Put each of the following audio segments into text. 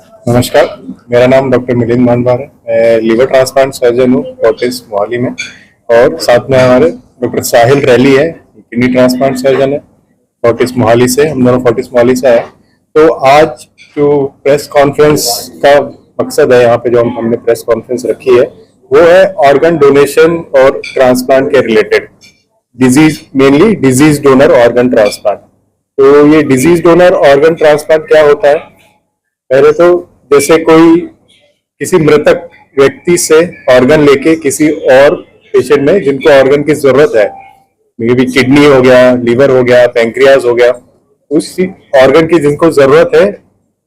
नमस्कार। मेरा नाम डॉक्टर मिलिंद मानवार है। मैं लिवर ट्रांसप्लांट सर्जन हूँ फोर्टिस मोहाली में। और साथ में हमारे डॉक्टर साहिल रैली है, किडनी ट्रांसप्लांट सर्जन है फोर्टिस मोहाली से। हम दोनों फोर्टिस मोहाली से आए। तो आज जो प्रेस कॉन्फ्रेंस का मकसद है, यहाँ पे जो हमने प्रेस कॉन्फ्रेंस रखी है, वो है ऑर्गन डोनेशन और ट्रांसप्लांट के related. Disease, mainly disease donor organ transplant. तो ये डिजीज डोनर ऑर्गन ट्रांसप्लांट क्या होता है? पहले तो जैसे कोई किसी मृतक व्यक्ति से ऑर्गन लेके किसी और पेशेंट में जिनको ऑर्गन की जरूरत है, मे बी किडनी हो गया, लीवर हो गया, पैंक्रियाज हो गया, उस ऑर्गन की जिनको जरूरत है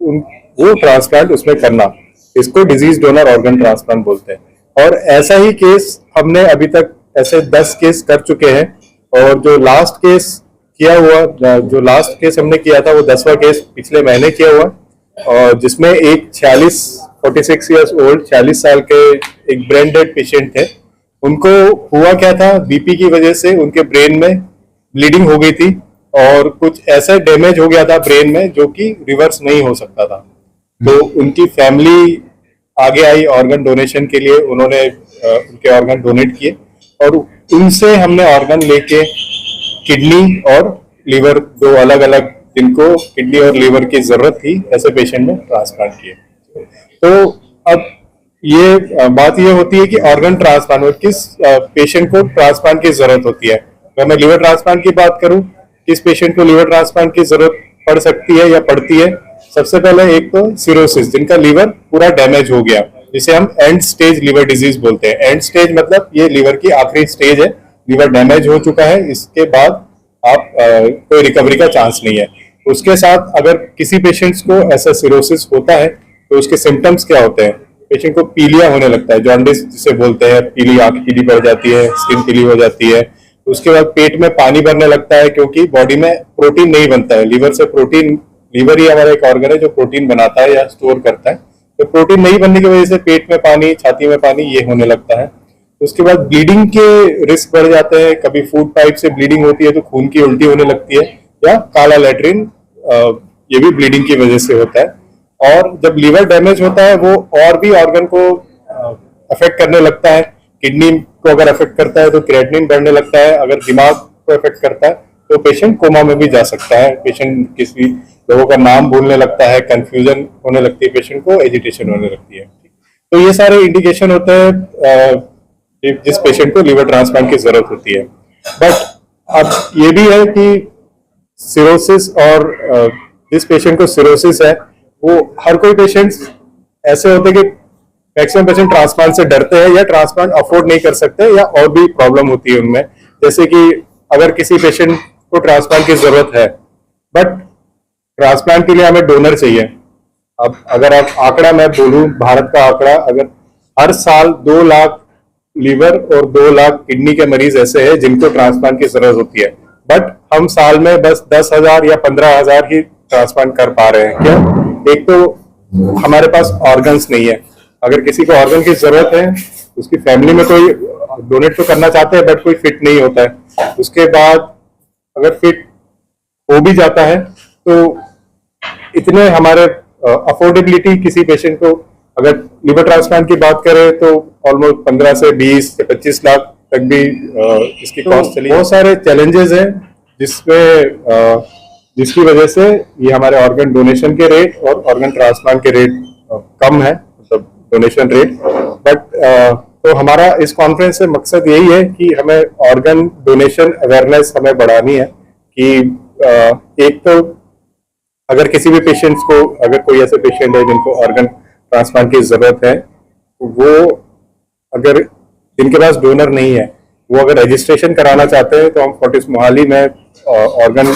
उन वो ट्रांसप्लांट उसमें करना, इसको डिजीज डोनर ऑर्गन ट्रांसप्लांट बोलते हैं। और ऐसा ही केस हमने अभी तक ऐसे 10 केस कर चुके हैं। और जो लास्ट केस हमने किया था वो 10वां केस पिछले महीने किया हुआ। और जिसमें एक 46 ईयर्स ओल्ड 46 साल के एक ब्रेन डेड पेशेंट थे। उनको हुआ क्या था, बीपी की वजह से उनके ब्रेन में ब्लीडिंग हो गई थी और कुछ ऐसा डैमेज हो गया था ब्रेन में जो कि रिवर्स नहीं हो सकता था। तो उनकी फैमिली आगे आई ऑर्गन डोनेशन के लिए। उन्होंने उनके ऑर्गन डोनेट किए और उनसे हमने ऑर्गन लेके किडनी और लीवर, दो अलग अलग जिनको किडनी और लीवर की जरूरत थी, ऐसे पेशेंट में ट्रांसप्लांट किए। तो अब ये बात ये होती है कि ऑर्गन ट्रांसप्लांट में किस पेशेंट को ट्रांसप्लांट की जरूरत होती है। अगर मैं लिवर ट्रांसप्लांट की बात करूं, किस पेशेंट को लिवर ट्रांसप्लांट की जरूरत पड़ सकती है या पड़ती है? सबसे पहले एक तो सिरोसिस, जिनका लीवर पूरा डैमेज हो गया, जिसे हम एंड स्टेज लिवर डिजीज बोलते हैं। एंड स्टेज मतलब ये लिवर की आखिरी स्टेज है, लिवर डैमेज हो चुका है, इसके बाद आप कोई रिकवरी का चांस नहीं है। उसके साथ अगर किसी पेशेंट्स को ऐसा सिरोसिस होता है तो उसके सिम्टम्स क्या होते हैं? पेशेंट को पीलिया होने लगता है, जॉन्डिस जिसे बोलते हैं, पीली आंख पीली पड़ जाती है, स्किन पीली हो जाती है। उसके बाद पेट में पानी भरने लगता है क्योंकि बॉडी में प्रोटीन नहीं बनता है। लीवर से प्रोटीन, लीवर ही हमारा एक ऑर्गन है जो प्रोटीन बनाता है या स्टोर करता है। तो प्रोटीन नहीं बनने की वजह से पेट में पानी, छाती में पानी, ये होने लगता है। उसके बाद ब्लीडिंग के रिस्क बढ़ जाते हैं। कभी फूड पाइप से ब्लीडिंग होती है तो खून की उल्टी होने लगती है, या काला लैट्रिन, ये भी ब्लीडिंग की वजह से होता है। और जब लीवर डैमेज होता है वो और भी ऑर्गन को अफेक्ट करने लगता है। किडनी को अगर अफेक्ट करता है तो क्रिएटिनिन बढ़ने लगता है। अगर दिमाग को अफेक्ट करता है तो पेशेंट कोमा में भी जा सकता है। पेशेंट किसी लोगों का नाम भूलने लगता है, कंफ्यूजन होने लगती है, पेशेंट को एजिटेशन होने लगती है। तो ये सारे इंडिकेशन होते हैं जिस पेशेंट को लिवर ट्रांसप्लांट की जरूरत होती है। बट अब ये भी है कि सिरोसिस और जिस पेशेंट को सिरोसिस है, वो हर कोई पेशेंट ऐसे होते हैं कि मैक्सिमम पेशेंट ट्रांसप्लांट से डरते हैं या ट्रांसप्लांट अफोर्ड नहीं कर सकते, या और भी प्रॉब्लम होती है उनमें। जैसे कि अगर किसी पेशेंट को ट्रांसप्लांट की जरूरत है बट ट्रांसप्लांट के लिए हमें डोनर चाहिए। अब अगर आप आंकड़ा मैं बोलूं, भारत का आंकड़ा, अगर हर साल 2 लाख लीवर और 2 लाख किडनी के मरीज ऐसे हैं जिनको ट्रांसप्लांट की जरूरत होती है, बट हम साल में बस 10,000 या 15,000 ही ट्रांसप्लांट कर पा रहे हैं। क्यों? एक तो हमारे पास ऑर्गन्स नहीं है। अगर किसी को ऑर्गन की जरूरत है, उसकी फैमिली में कोई डोनेट तो करना चाहते हैं बट कोई फिट नहीं होता है। उसके बाद अगर फिट हो भी जाता है तो इतने हमारे अफोर्डेबिलिटी, किसी पेशेंट को अगर लिवर ट्रांसप्लांट की बात करें तो ऑलमोस्ट 15 से 20 से 25 लाख तक भी इसकी कॉस्ट चली। बहुत सारे चैलेंजेस हैं जिसकी वजह से ये हमारे ऑर्गन डोनेशन के रेट और ऑर्गन ट्रांसप्लांट के रेट कम है, मतलब डोनेशन रेट। बट तो हमारा इस कॉन्फ्रेंस से मकसद यही है कि हमें ऑर्गन डोनेशन अवेयरनेस हमें बढ़ानी है कि एक तो अगर किसी भी पेशेंट्स को, अगर कोई ऐसे पेशेंट है जिनको ऑर्गन ट्रांसप्लांट की जरूरत है, वो अगर जिनके पास डोनर नहीं है, वो अगर रजिस्ट्रेशन कराना चाहते हैं तो हम फोर्टिस मोहाली में ऑर्गन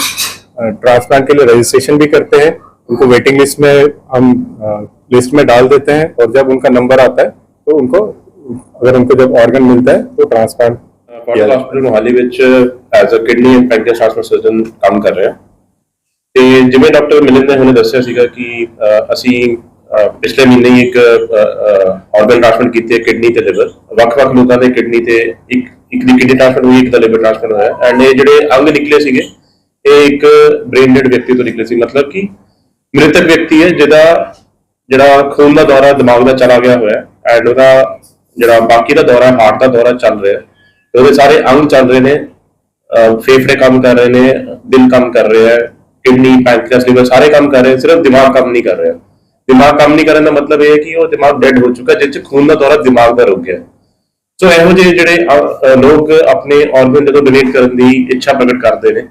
ट्रांसप्लांट के लिए रजिस्ट्रेशन भी करते हैं। उनको वेटिंग लिस्ट में हम लिस्ट में डाल देते हैं और जब उनका नंबर आता है तो उनको, अगर उनको जब ऑर्गन मिलता है तो ट्रांसप्लांट फोर्टिस हॉस्पिटल मोहाली ਵਿੱਚ as a kidney and pancreas transplant surgeon ਕੰਮ ਕਰ ਰਿਹਾ। ਤੇ ਜਿਵੇਂ ਡਾਕਟਰ ਮਿਲਿੰਦ ਨੇ ਹੁਣੇ ਦੱਸਿਆ ਸੀਗਾ ਕਿ ਅਸੀਂ ਪਿਛਲੇ ਮਹੀਨੇ ਹੀ ਇੱਕ ਆਰਗਨ ਟ੍ਰਾਂਸਪਲਾਂਟ ਕੀਤੀ ਹੈ, ਕਿਡਨੀ ਤੇ ਲਿਵਰ। ਵੱਖ-ਵੱਖ ਲੋਕਾਂ ਦੇ ਕਿਡਨੀ ਤੇ ਇੱਕ ਦੀ ਕਿਡਨੀ ਟ੍ਰਾਂਸਪਲਾਂਟ ਹੋਈ, ਇੱਕ ਦਾ ਲਿਵਰ ਟ੍ਰਾਂਸਪਲਾਂਟ ਹੋਇਆ। ਐਂਡ ਇਹ ਜਿਹੜੇ ਅੰਗ ਨਿਕਲੇ ਸੀਗੇ ਇਹ ਇੱਕ ਬ੍ਰੇਨ ਡੈਡ ਵਿਅਕਤੀ ਤੋਂ ਨਿਕਲੇ ਸੀ, ਮਤਲਬ ਕਿ ਮ੍ਰਿਤਕ ਵਿਅਕਤੀ ਹੈ ਜਿਹਦਾ ਜਿਹੜਾ ਖੂਨ ਦਾ ਦੌਰਾ ਦਿਮਾਗ ਦਾ ਚਲਾ ਗਿਆ ਹੋਇਆ ਐਂਡ ਉਹਦਾ ਜਿਹੜਾ ਬਾਕੀ ਦਾ ਦੌਰਾ ਹਾਰਟ ਦਾ ਦੌਰਾ ਚੱਲ ਰਿਹਾ ਤੇ ਉਹਦੇ ਸਾਰੇ ਅੰਗ ਚੱਲ ਰਹੇ ਨੇ, ਫੇਫੜੇ ਕੰਮ ਕਰ ਰਹੇ ਨੇ, ਦਿਲ ਕੰਮ ਕਰ ਰਿਹਾ ਹੈ, ਕਿਡਨੀ, ਪੈਂਕ੍ਰੀਅਸ, ਲੀਵਰ ਸਾਰੇ ਕੰਮ ਕਰ ਰਹੇ, ਸਿਰਫ ਦਿਮਾਗ ਕੰਮ ਨਹੀਂ ਕਰ ਰਿਹਾ। ਦਿਮਾਗ ਕੰਮ ਨਹੀਂ ਕਰਨ ਦਾ ਮਤਲਬ ਇਹ ਹੈ ਕਿ ਉਹ ਦਿਮਾਗ ਡੈਡ ਹੋ ਚੁੱਕਾ, ਜਿਸ 'ਚ ਖੂਨ ਦਾ ਦੌਰਾ ਦਿਮਾਗ ਦਾ ਰੁਕ ਗਿਆ। ਸੋ ਇਹੋ ਜਿਹੇ ਜਿਹੜੇ ਲੋਕ ਆਪਣੇ ਆਰਗਨ ਜਦੋਂ ਡੋਨੇਟ ਕਰਨ ਦੀ ਇੱਛਾ ਪ੍ਰਗਟ ਕਰਦੇ ਨੇ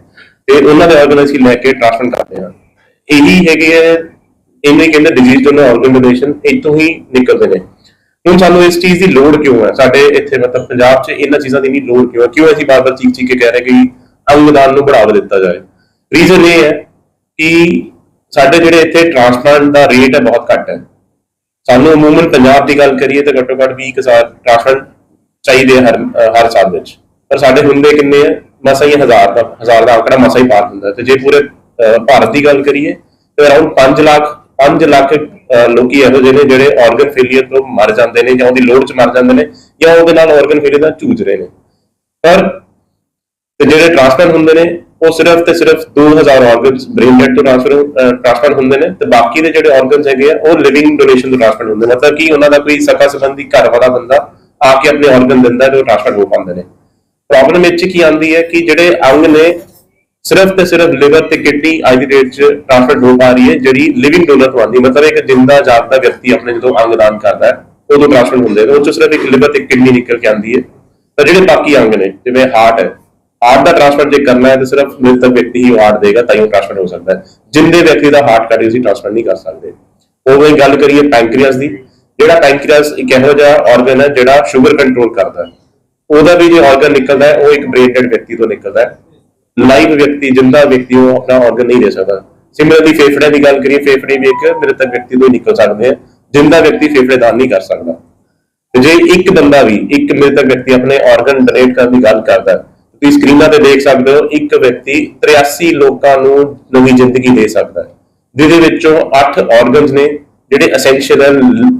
ਤੇ ਉਹਨਾਂ ਦੇ ਆਰਗਨ ਅਸੀਂ ਲੈ ਕੇ ਟ੍ਰਾਂਸਪਲਾਂਟ ਕਰਦੇ ਹਾਂ। ਇਹੀ ਹੈਗੇ ਹੈ, ਇਹਨੇ ਕਹਿੰਦੇ ਡਿਜ਼ੀਜ਼ ਡੋਨਰ ਆਰਗਨ ਡੋਨੇਸ਼ਨ, ਇੱਥੋਂ ਹੀ ਨਿਕਲਦੇ ਨੇ। ਹੁਣ ਸਾਨੂੰ ਇਸ ਚੀਜ਼ ਦੀ ਲੋੜ ਕਿਉਂ ਹੈ ਸਾਡੇ ਇੱਥੇ, ਮਤਲਬ ਪੰਜਾਬ 'ਚ ਇਹਨਾਂ ਚੀਜ਼ਾਂ ਦੀ ਨਹੀਂ ਲੋੜ ਕਿਉਂ ਹੈ? ਕਿਉਂ ਅਸੀਂ ਬਾਰ-ਬਾਰ ਚੀਖ ਕੇ ਕਹਿ ਰਹੇ ਕਿ ਅੰਗਦਾਨ ਨੂੰ ਬੜਾਵਾ ਦਿੱਤਾ ਜਾਏ? ਰੀਜ਼ਨ ਇਹ ਹੈ ਕਿ ਸਾਡੇ ਜਿਹੜੇ ਇੱਥੇ ਟ੍ਰਾਂਸਪਲਾਂਟ ਦਾ ਰੇਟ ਹੈ ਬਹੁਤ ਘੱਟ ਹੈ। ਸਾਨੂੰ ਅਮੂਮਨ ਪੰਜਾਬ ਦੀ ਗੱਲ ਕਰੀਏ ਤਾਂ ਘੱਟੋ ਘੱਟ 20,000 ਟ੍ਰਾਂਸਪਲਾਂਟ ਚਾਹੀਦੇ ਹਰ ਸਾਲ ਵਿੱਚ, ਪਰ ਸਾਡੇ ਹੁੰਦੇ ਕਿੰਨੇ ਆ? ਮਸਾਂ ਹੀ 1000 ਦਾ ਆંકੜਾ ਮਸਾਂ ਹੀ ਪਾਰ ਹੁੰਦਾ। ਤੇ ਜੇ ਪੂਰੇ ਭਾਰਤ ਦੀ ਗੱਲ ਕਰੀਏ ਤੇ ਅਰਾਊਂਡ 5 ਲੱਖ ਲੋਕੀ ਇਹੋ ਜਿਹੇ ਨੇ ਜਿਹੜੇ ਆਰਗਨ ਫੇਲੀਅਰ ਤੋਂ ਮਰ ਜਾਂਦੇ ਨੇ, ਜਾਂ ਉਹਦੀ ਲੋੜ 'ਚ ਮਰ ਜਾਂਦੇ ਨੇ, ਜਾਂ ਉਹਦੇ ਨਾਲ ਆਰਗਨ ਫੇਲੀਅਰ ਨਾਲ ਜੂਝ ਰਹੇ ਨੇ। ਪਰ ਤੇ ਜਿਹੜੇ ਟ੍ਰਾਂਸਪਲਾਂਟ ਹੁੰਦੇ ਨੇ ਉਹ ਸਿਰਫ ਤੇ ਸਿਰਫ 2000 ਆਰਗਨਸ ਬ੍ਰੇਨ ਡੈਡ ਤੋਂ ਟ੍ਰਾਂਸਪਲਾਂਟ ਹੁੰਦੇ ਨੇ, ਤੇ ਬਾਕੀ ਦੇ ਜਿਹੜੇ ਆਰਗਨਸ ਹੈਗੇ ਆ ਉਹ ਲਿਵਿੰਗ ਡੋਨੇਸ਼ਨ ਤੋਂ ਟ੍ਰਾਂਸਪਲਾਂਟ ਹੁੰਦੇ ਨੇ। ਮਤਲਬ ਕਿ ਉਹਨਾਂ ਦਾ ਕੋਈ ਸਕਾ ਸੰਬੰਧੀ ਘਰ ਵਾਲਾ ਬੰਦਾ ਆ ਕੇ ਆਪਣੇ ਆਰਗਨ ਦਿੰਦਾ ਤੇ ਉਹ ਟ੍ਰਾਂਸਪਲਾਂਟ ਹੋ ਪਾਉਂਦੇ ਨੇ। ਪ੍ਰੋਬਲਮ ਇਹ 'ਚ ਕੀ ਆਉਂਦੀ ਹੈ ਕਿ ਜਿਹੜੇ ਅੰਗ ਨੇ ਸਿਰਫ ਤੇ ਸਿਰਫ ਲਿਵਰ ਤੇ ਕਿਡਨੀ ਅੱਜ ਦੀ ਡੇਟ 'ਚ ਟ੍ਰਾਂਸਪਲਾਂਟ ਹੋ ਪਾ ਰਹੀ ਹੈ, ਜਿਹੜੀ ਲਿਵਿੰਗ ਡੋਨਰ ਤੋਂ ਆਉਂਦੀ। ਮਤਲਬ ਇੱਕ ਜਿੰਦਾ ਜਾਗਦਾ ਵਿਅਕਤੀ ਆਪਣੇ ਜਦੋਂ ਅੰਗ ਦਾਨ ਕਰਦਾ ਹੈ ਉਦੋਂ ਟ੍ਰਾਂਸਪਲਾਂਟ ਹੁੰਦੇ ਨੇ, ਉਹ 'ਚ ਸਿਰਫ ਇੱਕ ਲਿਵਰ ਤੇ ਕਿਡਨੀ ਨਿਕਲ ਕੇ ਆਉਂਦੀ ਹੈ। ਤਾਂ ਜਿਹੜੇ ਬਾਕੀ ਅੰਗ ਨੇ, ਜਿਵੇਂ ਹਾਰਟ ਹੈ, ਹਾਰਟ ਦਾ ਟ੍ਰਾਂਸਪਲਾਂਟ ਜੇ ਕਰਨਾ ਹੈ ਤਾਂ ਸਿਰਫ ਮ੍ਰਿਤਕ ਵਿਅਕਤੀ ਹੀ ਹਾਰਟ ਦੇਗਾ ਤਾਂ ਹੀ ਉਹ ਟ੍ਰਾਂਸਪਲਾਂਟ ਹੋ ਸਕਦਾ ਹੈ। ਜਿੰਦੇ ਵਿਅਕਤੀ ਦਾ ਹਾਰਟ ਕੱਟ ਅਸੀਂ ਟ੍ਰਾਂਸਪਲਾਂਟ ਨਹੀਂ ਕਰ ਸਕਦੇ। ਉਵੇਂ ਗੱਲ ਕਰੀਏ ਪੈਂਕ੍ਰੀਅਸ ਦੀ, ਜਿਹੜਾ ਪੈਂਕ੍ਰੀਅਸ ਇੱਕ ਇਹੋ ਜਿਹਾ ਆਰਗਨ ਹੈ ਜਿਹੜਾ ਸ਼ੂਗਰ ਕੰਟਰੋਲ ਕਰਦਾ ਹੈ, ਉਹਦਾ ਵੀ ਜੋ ਆਰਗਨ ਨਿਕਲਦਾ ਹੈ ਉਹ ਇੱਕ ਬ੍ਰੇਨ ਡੈਡ ਵਿਅਕਤੀ ਤੋਂ ਨਿਕਲਦਾ ਹੈ। ਲਾਈਵ ਵਿਅਕਤੀ, ਜਿੰਦਾ ਵਿਅਕਤੀ ਉਹ ਆਪਣਾ ਆਰਗਨ ਨਹੀਂ ਦੇ ਸਕਦਾ। ਸਿਮਿਲਰਲੀ ਫੇਫੜਿਆਂ ਦੀ ਗੱਲ ਕਰੀਏ, ਫੇਫੜੇ ਵੀ ਇੱਕ ਮ੍ਰਿਤਕ ਵਿਅਕਤੀ ਤੋਂ ਨਿਕਲ ਸਕਦੇ ਆ, ਜਿੰਦਾ ਵਿਅਕਤੀ ਫੇਫੜੇ ਦਾਨ ਨਹੀਂ ਕਰ ਸਕਦਾ। ਤੇ ਜੇ ਇੱਕ ਬੰਦਾ ਵੀ, ਇੱਕ ਮ੍ਰਿਤਕ ਵਿਅਕਤੀ ਆਪਣੇ ਆਰਗਨ ਡੋਨੇਟ ਕਰਨ ਦੀ ਗੱਲ ਕਰਦਾ, ਤੁਸੀਂ ਸਕਰੀਨਾਂ ਤੇ ਦੇਖ ਸਕਦੇ ਹੋ, ਇੱਕ ਵਿਅਕਤੀ 83 ਲੋਕਾਂ ਨੂੰ ਨਵੀਂ ਜ਼ਿੰਦਗੀ ਦੇ ਸਕਦਾ ਹੈ, ਜਿਹਦੇ ਵਿੱਚੋਂ 8 ਆਰਗਨਸ ਨੇ ਜਿਹੜੇ ਐਸੈਂਸ਼ੀਅਲ ਹੈ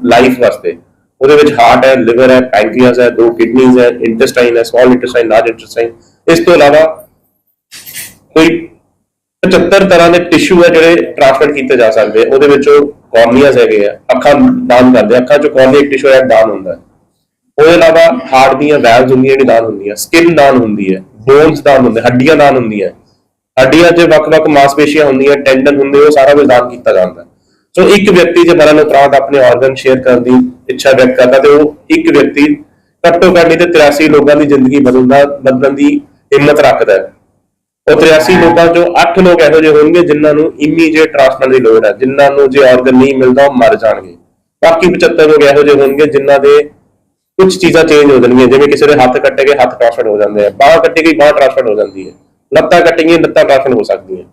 ਲਾਈਫ ਵਾਸਤੇ। ਉਹਦੇ ਵਿੱਚ ਹਾਰਟ ਹੈ, ਲਿਵਰ ਹੈ, ਪੈਂਕ੍ਰੀਅਸ ਹੈ, 2 ਕਿਡਨੀਜ਼ ਹੈ, ਇੰਟੈਸਟਾਈਨ ਹੈ, ਸਮਾਲ ਇੰਟੈਸਟਾਈਨ, ਲਾਰਜ ਇੰਟੈਸਟਾਈਨ। ਇਸ ਤੋਂ ਇਲਾਵਾ ਕੋਈ 75 ਤਰ੍ਹਾਂ ਦੇ ਟਿਸ਼ੂ ਹੈ ਜਿਹੜੇ ਟ੍ਰਾਂਸਪਲਾਂਟ ਕੀਤੇ ਜਾ ਸਕਦੇ। ਉਹਦੇ ਵਿੱਚੋਂ ਕੋਰਨੀਆਸ ਹੈਗੇ ਆ, ਅੱਖਾਂ ਦਾਨ ਕਰਦੇ, ਅੱਖਾਂ 'ਚੋਂ ਕੋਰਨੀਆ ਟਿਸ਼ੂ ਹੈ ਦਾਨ ਹੁੰਦਾ। ਉਹਦੇ ਇਲਾਵਾ ਹਾਰਟ ਦੀਆਂ ਵੈਲਵਸ ਹੁੰਦੀਆਂ ਜਿਹੜੀ ਦਾਨ ਹੁੰਦੀਆਂ, ਸਕਿਨ ਦਾਨ ਹੁੰਦੀ ਹੈ, ਬੋਨਸ ਦਾਨ ਹੁੰਦੇ, ਹੱਡੀਆਂ ਦਾਨ ਹੁੰਦੀਆਂ, ਹੱਡੀਆਂ 'ਚ ਵੱਖ-ਵੱਖ ਮਾਸਪੇਸ਼ੀਆਂ ਹੁੰਦੀਆਂ, ਟੈਂਡਨ ਹੁੰਦੇ, ਉਹ ਸਾਰਾ ਕੁਝ ਦਾਨ ਕੀਤਾ ਜਾਂਦਾ। ਸੋ ਇੱਕ ਵਿਅਕਤੀ ਜੇ ਮਰਨ ਉਪਰੰਤ ਆਪਣੇ ਆਰਗਨ ਸ਼ੇਅਰ ਕਰਨ ਦੀ ਇੱਛਾ ਵਿਅਕਤ ਕਰਦਾ ਤੇ ਉਹ ਇੱਕ ਵਿਅਕਤੀ ਘੱਟੋ ਘੱਟ ਨਹੀਂ ਤੇ 83 ਲੋਕਾਂ ਦੀ ਜ਼ਿੰਦਗੀ ਬਦਲਣ ਦੀ ਹਿੰਮਤ ਰੱਖਦਾ ਹੈ। ਉਹ 83 ਲੋਕਾਂ 'ਚੋਂ 8 ਲੋਕ ਇਹੋ ਜਿਹੇ ਹੋਣਗੇ ਜਿਨ੍ਹਾਂ ਨੂੰ ਇਮੀਡੀਏਟ ਟ੍ਰਾਂਸਪਲਾਂਟ ਦੀ ਲੋੜ ਹੈ, ਜਿਨ੍ਹਾਂ ਨੂੰ ਜੇ ਆਰਗਨ ਨਹੀਂ ਮਿਲਦਾ ਉਹ ਮਰ ਜਾਣਗੇ। ਬਾਕੀ 75 ਲੋਕ ਇਹੋ ਜਿਹੇ ਹੋਣਗੇ ਜਿਨ੍ਹਾਂ ਦੇ ਕੁਝ ਚੀਜ਼ਾਂ ਚੇਂਜ ਹੋ ਜਾਣਗੀਆਂ, ਜਿਵੇਂ ਕਿਸੇ ਦੇ ਹੱਥ ਕੱਟੇ ਗਏ ਹੱਥ ਟ੍ਰਾਂਸਪਲਾਂਟ ਹੋ ਜਾਂਦੇ ਆ, ਬਾਂਹ ਕੱਟੀ ਗਈ ਬਾਂਹ ਟ੍ਰਾਂਸਪਲਾਂਟ ਹੋ ਜਾਂਦੀ ਹੈ, ਲੱਤਾਂ ਕੱਟੀਆਂ ਲੱਤਾਂ ਟ੍ਰਾਂਸਪਲਾਂਟ ਹੋ ਸਕਦੀਆਂ।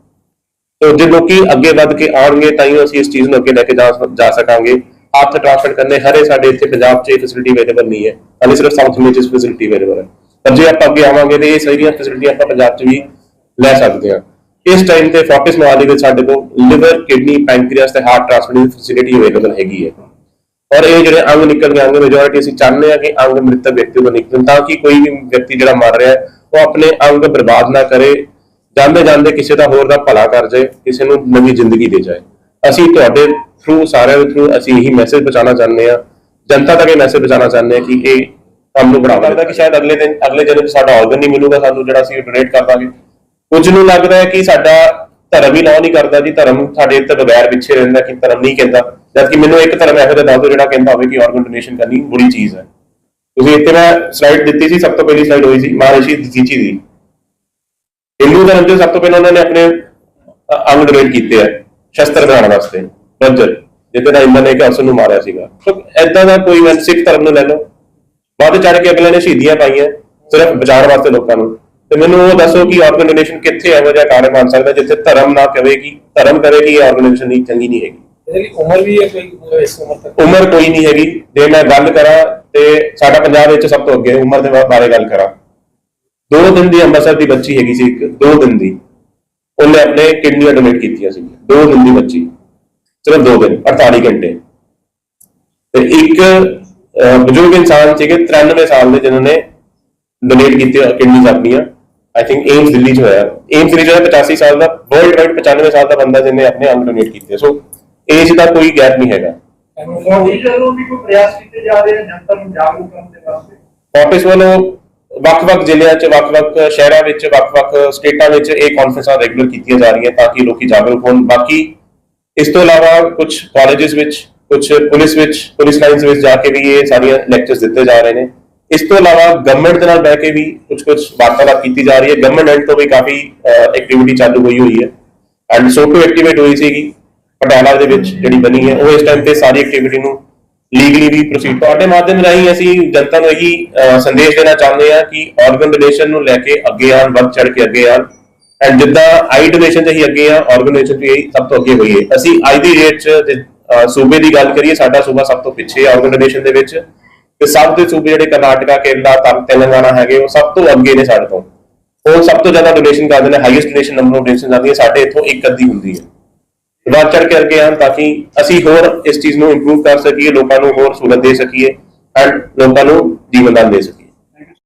तो जो लोग अगे बढ़ के आएंगे ताइयों असीं इस चीज़ नूं अगे लैके जा सकांगे। हथ ट्रांसफर करने हरे साडे इत्थे पंजाब च फैसिलिटी अवेलेबल नहीं है, हाले सिर्फ साउथ में फैसिलिटी अवेलेबल है, पर जे आपां अगे आवांगे तो ये सारियां फैसिलिटियां आपां पंजाब च भी लै सकदे हां। इस टाइम ते फोर्टिस मोहाली विच साडे कोल लिवर, किडनी, पैंक्रियास ते हार्ट ट्रांसफर की फैसिलिटी अवेलेबल हैगी है। और ये जो अंग निकल गए अंग मेजोरिटी असीं चाहते हैं कि अंग मृतक व्यक्ति को निकलन, ताकि कोई भी व्यक्ति जो मर रहा है वो अपने अंग बर्बाद ना करे, जाते जाते किसी का होर दा भला कर जाए, किसी को नवी जिंदगी दे जाए। असीं तुहाडे थ्रू सारे थ्रू असीं यही मैसेज पहुंचाना चाहते हैं, जनता तक ये मैसेज पहुंचाना चाहते हैं कि ये काम नूं बढ़ावा लगता कि शायद अगले दिन साडा ऑर्गन नहीं मिलूगा सानूं जिहड़ा असीं डोनेट कर दांगे। कुछ नूं लगदा है कि साडा धर्म ही लाओ नहीं करता जी, धर्म साडे इत्ते बगैर पिछे रहिंदा कि धर्म नहीं कहता, जबकि मैनूं एक धर्म इहो जिहा दस दो जिहड़ा कहंदा होवे कि ऑर्गन डोनेशन करनी बुरी चीज़ है। तुसीं इत्ते मैं स्लाइड दित्ती सी, सब तो पहली स्लाइड होई सी महर्षि दधीची दी। हिंदू धर्म से सब तो पहले उन्होंने अपने अंग डोनेट किए है शस्त्र बनाने वास्ते, वज्र जिहदे नाल इंद्र ने एक असुर नूं मारिया सीगा। तो इदां दा कोई इवेंट सिख धर्म नूं लै लो, बाद चढ़ के अगले ने शहीदियां पाईयां सिर्फ बचाने वास्ते लोकां नूं। ते मैनूं वो दसो कि ऑर्गन डोनेशन कित्थे इहो जिहा कार्य बन सकदा जिथे धर्म ना कहे कि धर्म करे कि ऑर्गन डोनेशन नहीं चंगी नहीं हैगी। उम्र भी है कोई इस उम्र तक उम्र कोई नहीं हैगी। जे मैं गल करा ते साडा पंजाब विच सब तो अगे उम्र दे बारे गल करा, 2 दिन की अंमृतसर की बच्ची हैगी सी, 2 दिन की उन्हें अपने किडनियां डोनेट कीतियां सी, 2 दिन की बच्ची, सिर्फ 2 दिन 48 घंटे। ते एक बजुर्ग इंसान थे 93 साल के जिन्होंने डोनेट की किडनीज अपनियां, आई थिंक एम्स दिल्ली च होया, एम्स दिल्ली जो 85 साल का वर्ल्ड वाइड 95 साल का बंदा जिन्हें अपने अंग डोनेट किए। सो एज का कोई गैप नहीं हैगा। ਮੋਦੀ ਵੱਲੋਂ ਵੀ ਕੋਈ ਪ੍ਰਯਾਸ ਕੀਤੇ ਜਾ ਰਹੇ ਹਨ ਜਨਤਾ ਨੂੰ ਜਾਗਰੂਕ ਕਰਨ ਦੇ ਵਾਸਤੇ। ਆਫਿਸ ਵੱਲੋਂ ਵੱਖ-ਵੱਖ ਜ਼ਿਲ੍ਹਿਆਂ 'ਚ ਵੱਖ-ਵੱਖ ਸ਼ਹਿਰਾਂ ਵਿੱਚ ਵੱਖ-ਵੱਖ ਸਟੇਟਾਂ ਵਿੱਚ ਇਹ ਕਾਨਫਰੰਸਾਂ ਰੈਗੂਲਰ ਕੀਤੀਆਂ ਜਾ ਰਹੀਆਂ ਤਾਂ ਕਿ ਲੋਕੀ ਜਾਗਰੂਕ ਹੋਣ। ਬਾਕੀ ਇਸ ਤੋਂ ਇਲਾਵਾ ਕੁਝ ਕਾਲਜਸ ਵਿੱਚ, ਕੁਝ ਪੁਲਿਸ ਲਾਈਨਸ ਵਿੱਚ ਜਾ ਕੇ ਵੀ ਇਹ ਸਾਰੀਆਂ ਲੈਕਚਰਸ ਦਿੱਤੇ ਜਾ ਰਹੇ ਨੇ। ਇਸ ਤੋਂ ਇਲਾਵਾ ਗਵਰਨਮੈਂਟ ਦੇ ਨਾਲ ਬਹਿ ਕੇ ਵੀ ਕੁਝ ਵਾਰਤਾਲਾਪ ਕੀਤੀ ਜਾ ਰਹੀ ਹੈ। ਗਵਰਨਮੈਂਟ ਐਂਡ ਤੋਂ ਵੀ ਕਾਫੀ ਐਕਟੀਵਿਟੀ ਚਾਲੂ ਹੋਈ ਹੈ ਐਂਡ ਸੋਟੋ ਐਕਟੀਵੇਟ ਹੋਈ ਸੀਗੀ ਪਟਿਆਲਾ ਦੇ ਵਿੱਚ ਜਿਹੜੀ ਬਣੀ ਹੈ, ਉਹ ਇਸ ਟਾਈਮ ਤੇ ਸਾਰੀ ਐਕਟੀਵਿਟੀ ਨੂੰ ਲੀਗਲੀ ਵੀ ਪ੍ਰੋਸੀਡ। ਤੁਹਾਡੇ ਮਾਧਿਅਮ ਰਾਹੀਂ ਅਸੀਂ ਜਨਤਾ ਨੂੰ ਇਹੀ ਸੰਦੇਸ਼ ਦੇਣਾ ਚਾਹੁੰਦੇ ਹਾਂ ਕਿ ਆਰਗਨ ਡੋਨੇਸ਼ਨ ਨੂੰ ਲੈ ਕੇ ਅੱਗੇ ਆਉਣ, ਵੱਧ ਚੜ ਕੇ ਅੱਗੇ ਆਉਣ ਐਂਡ ਜਿੱਦਾਂ ਆਈ ਡੋਨੇਸ਼ਨ 'ਚ ਅਸੀਂ ਅੱਗੇ ਆ, ਆਰਗਨ ਡੋਨੇਸ਼ਨ 'ਚ ਵੀ ਸਭ ਤੋਂ ਅੱਗੇ ਹੋਈਏ। ਅਸੀਂ ਅੱਜ ਦੀ ਡੇਟ 'ਚ ਸੂਬੇ ਦੀ ਗੱਲ ਕਰੀਏ, ਸਾਡਾ ਸੂਬਾ ਸਭ ਤੋਂ ਪਿੱਛੇ ਆਰਗਨ ਡੋਨੇਸ਼ਨ ਦੇ ਵਿੱਚ, ਤੇ ਸਭ ਦੇ ਸੂਬੇ ਜਿਹੜੇ ਕਰਨਾਟਕਾ, ਕੇਰਲਾ, ਤੇਲੰਗਾਨਾ ਹੈਗੇ ਉਹ ਸਭ ਤੋਂ ਅੱਗੇ ਨੇ ਸਾਡੇ ਤੋਂ। ਉਹ ਸਭ ਤੋਂ ਜ਼ਿਆਦਾ ਡੋਨੇਸ਼ਨ ਕਰਦੇ ਨੇ, highest donation number of donation ਆਉਂਦੀ ਹੈ, ਸਾਡੇ ਇੱਥੋਂ ਇੱਕ ਅੱਧੀ ਹੁੰਦੀ ਹੈ। ਵੱਧ ਚੜ ਕੇ ਅੱਗੇ ਆਉਣ ਤਾਂ ਕਿ ਅਸੀਂ ਹੋਰ ਇਸ ਚੀਜ਼ ਨੂੰ ਇੰਪਰੂਵ ਕਰ ਸਕੀਏ, ਲੋਕਾਂ ਨੂੰ ਹੋਰ ਸਹੂਲਤ ਦੇ ਸਕੀਏ ਐਂਡ ਲੋਕਾਂ ਨੂੰ ਜੀਵਨਦਾਨ ਦੇ ਸਕੀਏ।